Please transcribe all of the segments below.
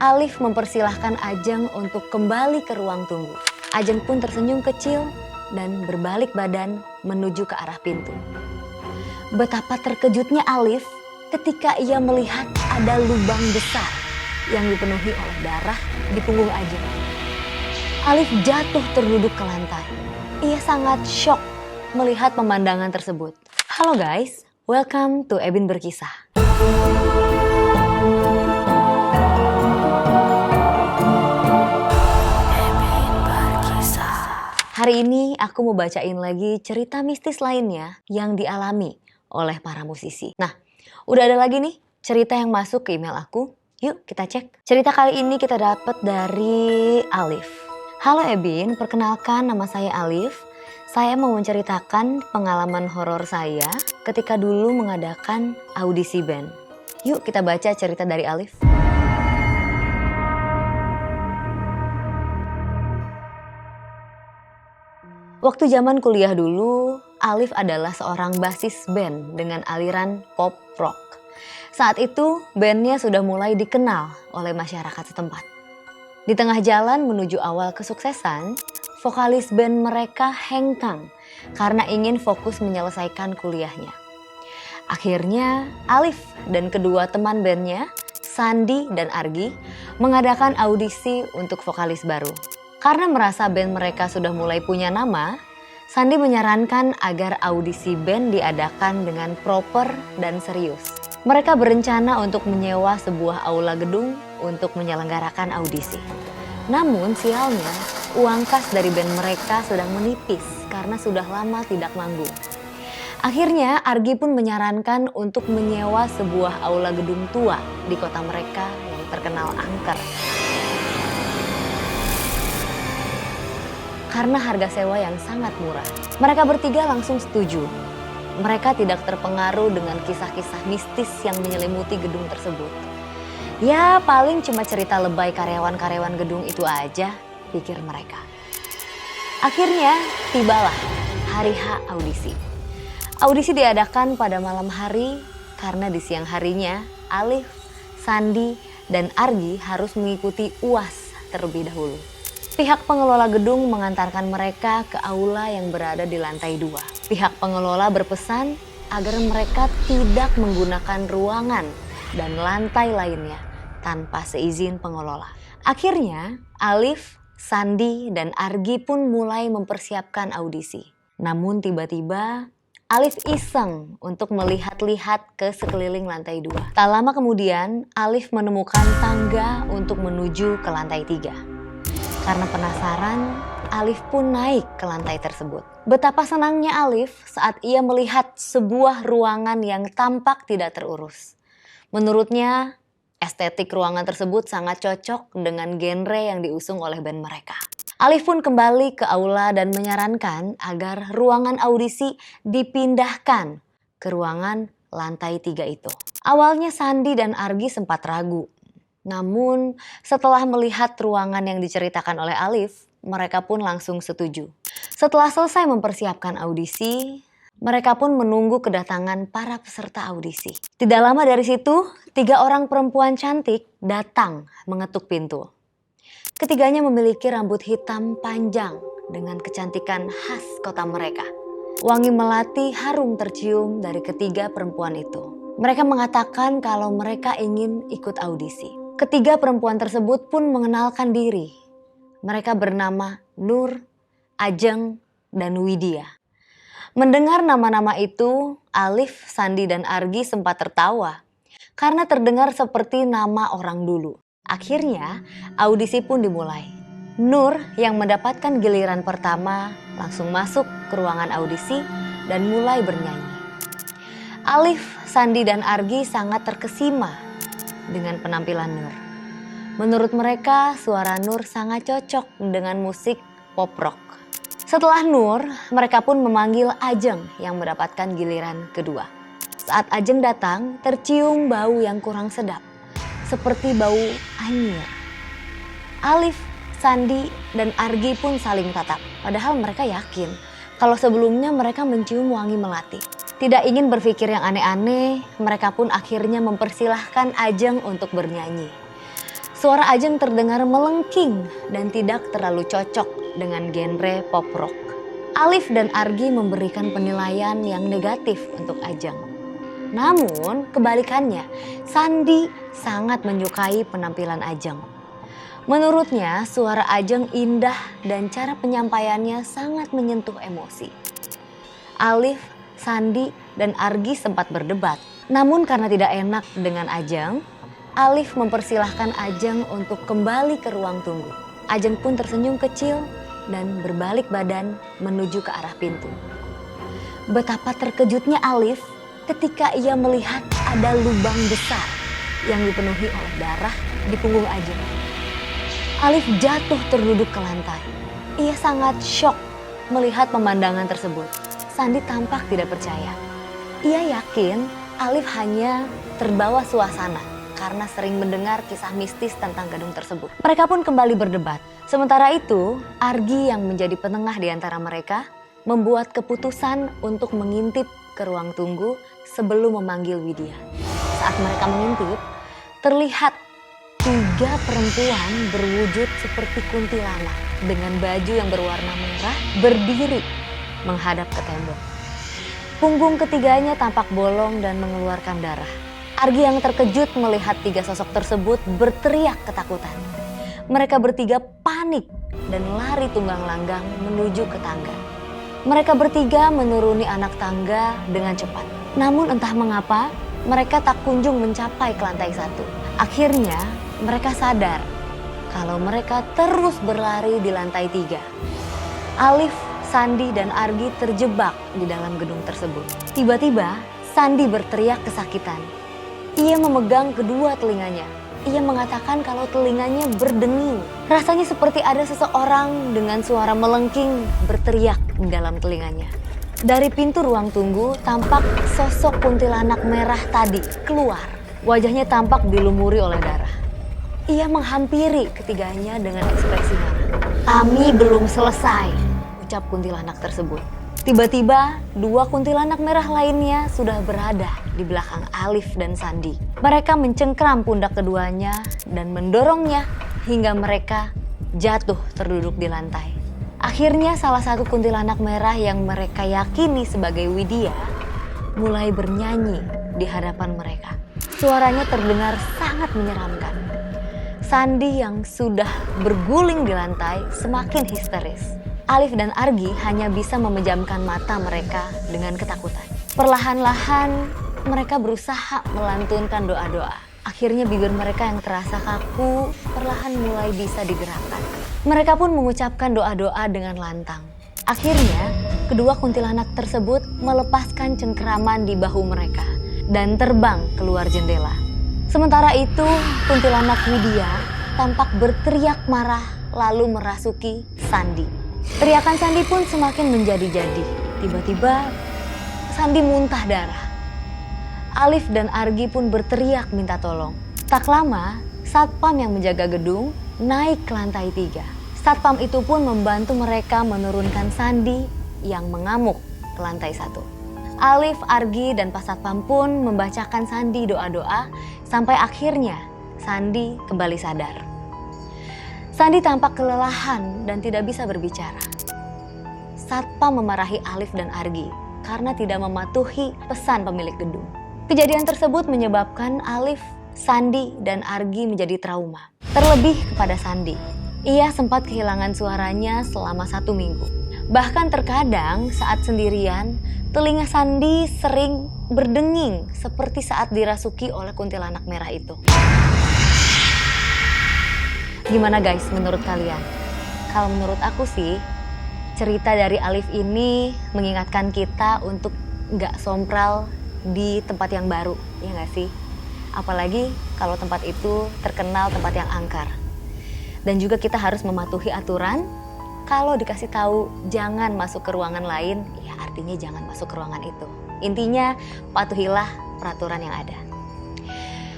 Alif mempersilahkan Ajeng untuk kembali ke ruang tunggu. Ajeng pun tersenyum kecil dan berbalik badan menuju ke arah pintu. Betapa terkejutnya Alif ketika ia melihat ada lubang besar yang dipenuhi oleh darah di punggung Ajeng. Alif jatuh terduduk ke lantai. Ia sangat shock melihat pemandangan tersebut. Halo guys, welcome to Ebin Berkisah. Hari ini aku mau bacain lagi cerita mistis lainnya yang dialami oleh para musisi. Nah, udah ada lagi nih cerita yang masuk ke email aku. Yuk kita cek. Cerita kali ini kita dapat dari Alif. Halo Ebin, perkenalkan nama saya Alif. Saya mau menceritakan pengalaman horor saya ketika dulu mengadakan audisi band. Yuk kita baca cerita dari Alif. Waktu zaman kuliah dulu, Alif adalah seorang basis band dengan aliran pop rock. Saat itu, bandnya sudah mulai dikenal oleh masyarakat setempat. Di tengah jalan menuju awal kesuksesan, vokalis band mereka hengkang karena ingin fokus menyelesaikan kuliahnya. Akhirnya, Alif dan kedua teman bandnya, Sandi dan Argi, mengadakan audisi untuk vokalis baru. Karena merasa band mereka sudah mulai punya nama, Sandi menyarankan agar audisi band diadakan dengan proper dan serius. Mereka berencana untuk menyewa sebuah aula gedung untuk menyelenggarakan audisi. Namun sialnya, uang kas dari band mereka sedang menipis karena sudah lama tidak manggung. Akhirnya Argi pun menyarankan untuk menyewa sebuah aula gedung tua di kota mereka yang terkenal angker. Karena harga sewa yang sangat murah. Mereka bertiga langsung setuju. Mereka tidak terpengaruh dengan kisah-kisah mistis yang menyelimuti gedung tersebut. Ya paling cuma cerita lebay karyawan-karyawan gedung itu aja, pikir mereka. Akhirnya tibalah hari H audisi. Audisi diadakan pada malam hari karena di siang harinya Alif, Sandi, dan Argi harus mengikuti UAS terlebih dahulu. Pihak pengelola gedung mengantarkan mereka ke aula yang berada di lantai 2. Pihak pengelola berpesan agar mereka tidak menggunakan ruangan dan lantai lainnya tanpa seizin pengelola. Akhirnya, Alif, Sandi, dan Argi pun mulai mempersiapkan audisi. Namun tiba-tiba, Alif iseng untuk melihat-lihat ke sekeliling lantai 2. Tak lama kemudian, Alif menemukan tangga untuk menuju ke lantai 3. Karena penasaran, Alif pun naik ke lantai tersebut. Betapa senangnya Alif saat ia melihat sebuah ruangan yang tampak tidak terurus. Menurutnya, estetik ruangan tersebut sangat cocok dengan genre yang diusung oleh band mereka. Alif pun kembali ke aula dan menyarankan agar ruangan audisi dipindahkan ke ruangan lantai 3 itu. Awalnya Sandi dan Argi sempat ragu. Namun setelah melihat ruangan yang diceritakan oleh Alif, mereka pun langsung setuju. Setelah selesai mempersiapkan audisi, mereka pun menunggu kedatangan para peserta audisi. Tidak lama dari situ, 3 orang perempuan cantik datang mengetuk pintu. Ketiganya memiliki rambut hitam panjang dengan kecantikan khas kota mereka. Wangi melati harum tercium dari ketiga perempuan itu. Mereka mengatakan kalau mereka ingin ikut audisi. Ketiga perempuan tersebut pun mengenalkan diri. Mereka bernama Nur, Ajeng, dan Widya. Mendengar nama-nama itu, Alif, Sandi, dan Argi sempat tertawa karena terdengar seperti nama orang dulu. Akhirnya, audisi pun dimulai. Nur yang mendapatkan giliran pertama langsung masuk ke ruangan audisi dan mulai bernyanyi. Alif, Sandi, dan Argi sangat terkesima dengan penampilan Nur. Menurut mereka, suara Nur sangat cocok dengan musik pop rock. Setelah Nur, mereka pun memanggil Ajeng yang mendapatkan giliran kedua. Saat Ajeng datang, tercium bau yang kurang sedap, seperti bau anyir. Alif, Sandi, dan Argi pun saling tatap. Padahal mereka yakin kalau sebelumnya mereka mencium wangi melati. Tidak ingin berpikir yang aneh-aneh, mereka pun akhirnya mempersilahkan Ajeng untuk bernyanyi. Suara Ajeng terdengar melengking dan tidak terlalu cocok dengan genre pop rock. Alif dan Argi memberikan penilaian yang negatif untuk Ajeng. Namun kebalikannya, Sandi sangat menyukai penampilan Ajeng. Menurutnya suara Ajeng indah dan cara penyampaiannya sangat menyentuh emosi. Alif, Sandi, dan Argi sempat berdebat. Namun karena tidak enak dengan Ajeng, Alif mempersilahkan Ajeng untuk kembali ke ruang tunggu. Ajeng pun tersenyum kecil dan berbalik badan menuju ke arah pintu. Betapa terkejutnya Alif ketika ia melihat ada lubang besar yang dipenuhi oleh darah di punggung Ajeng. Alif jatuh terduduk ke lantai. Ia sangat syok melihat pemandangan tersebut. Sandi tampak tidak percaya. Ia yakin Alif hanya terbawa suasana karena sering mendengar kisah mistis tentang gedung tersebut. Mereka pun kembali berdebat. Sementara itu, Argi yang menjadi penengah di antara mereka membuat keputusan untuk mengintip ke ruang tunggu sebelum memanggil Widya. Saat mereka mengintip, terlihat 3 perempuan berwujud seperti kuntilanak dengan baju yang berwarna merah berdiri menghadap ke tembok. Punggung ketiganya tampak bolong dan mengeluarkan darah. Argi yang terkejut melihat 3 sosok tersebut berteriak ketakutan. Mereka bertiga panik dan lari tunggang langgang menuju ke tangga. Mereka bertiga menuruni anak tangga dengan cepat. Namun entah mengapa mereka tak kunjung mencapai ke lantai 1. Akhirnya mereka sadar kalau mereka terus berlari di lantai 3. Alif, Sandi, dan Argi terjebak di dalam gedung tersebut. Tiba-tiba Sandi berteriak kesakitan. Ia memegang kedua telinganya. Ia mengatakan kalau telinganya berdenging. Rasanya seperti ada seseorang dengan suara melengking berteriak di dalam telinganya. Dari pintu ruang tunggu tampak sosok kuntilanak merah tadi keluar. Wajahnya tampak dilumuri oleh darah. Ia menghampiri ketiganya dengan ekspresi marah. "Kami belum selesai," ucap kuntilanak tersebut. Tiba-tiba 2 kuntilanak merah lainnya sudah berada di belakang Alif dan Sandi. Mereka mencengkram pundak keduanya dan mendorongnya hingga mereka jatuh terduduk di lantai. Akhirnya salah satu kuntilanak merah yang mereka yakini sebagai Widya mulai bernyanyi di hadapan mereka. Suaranya terdengar sangat menyeramkan. Sandi yang sudah berguling di lantai semakin histeris. Alif dan Argi hanya bisa memejamkan mata mereka dengan ketakutan. Perlahan-lahan mereka berusaha melantunkan doa-doa. Akhirnya bibir mereka yang terasa kaku perlahan mulai bisa digerakkan. Mereka pun mengucapkan doa-doa dengan lantang. Akhirnya kedua kuntilanak tersebut melepaskan cengkeraman di bahu mereka dan terbang keluar jendela. Sementara itu kuntilanak Widya tampak berteriak marah lalu merasuki Sandi. Teriakan Sandi pun semakin menjadi-jadi. Tiba-tiba Sandi muntah darah. Alif dan Argi pun berteriak minta tolong. Tak lama, satpam yang menjaga gedung naik ke lantai 3. Satpam itu pun membantu mereka menurunkan Sandi yang mengamuk ke lantai 1. Alif, Argi, dan Pak Satpam pun membacakan Sandi doa-doa sampai akhirnya Sandi kembali sadar. Sandi tampak kelelahan dan tidak bisa berbicara. Satpam memarahi Alif dan Argi karena tidak mematuhi pesan pemilik gedung. Kejadian tersebut menyebabkan Alif, Sandi, dan Argi menjadi trauma. Terlebih kepada Sandi. Ia sempat kehilangan suaranya selama 1 minggu. Bahkan terkadang saat sendirian, telinga Sandi sering berdenging seperti saat dirasuki oleh kuntilanak merah itu. Gimana guys menurut kalian? Kalau menurut aku sih, cerita dari Alif ini mengingatkan kita untuk nggak sompral di tempat yang baru, ya nggak sih? Apalagi kalau tempat itu terkenal tempat yang angker. Dan juga kita harus mematuhi aturan. Kalau dikasih tahu jangan masuk ke ruangan lain, ya artinya jangan masuk ke ruangan itu. Intinya patuhilah peraturan yang ada.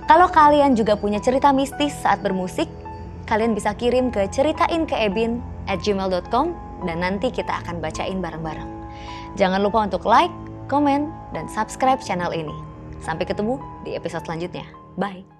Kalau kalian juga punya cerita mistis saat bermusik, kalian bisa kirim ke ceritainkeebin@gmail.com dan nanti kita akan bacain bareng-bareng. Jangan lupa untuk like, komen, dan subscribe channel ini. Sampai ketemu di episode selanjutnya. Bye!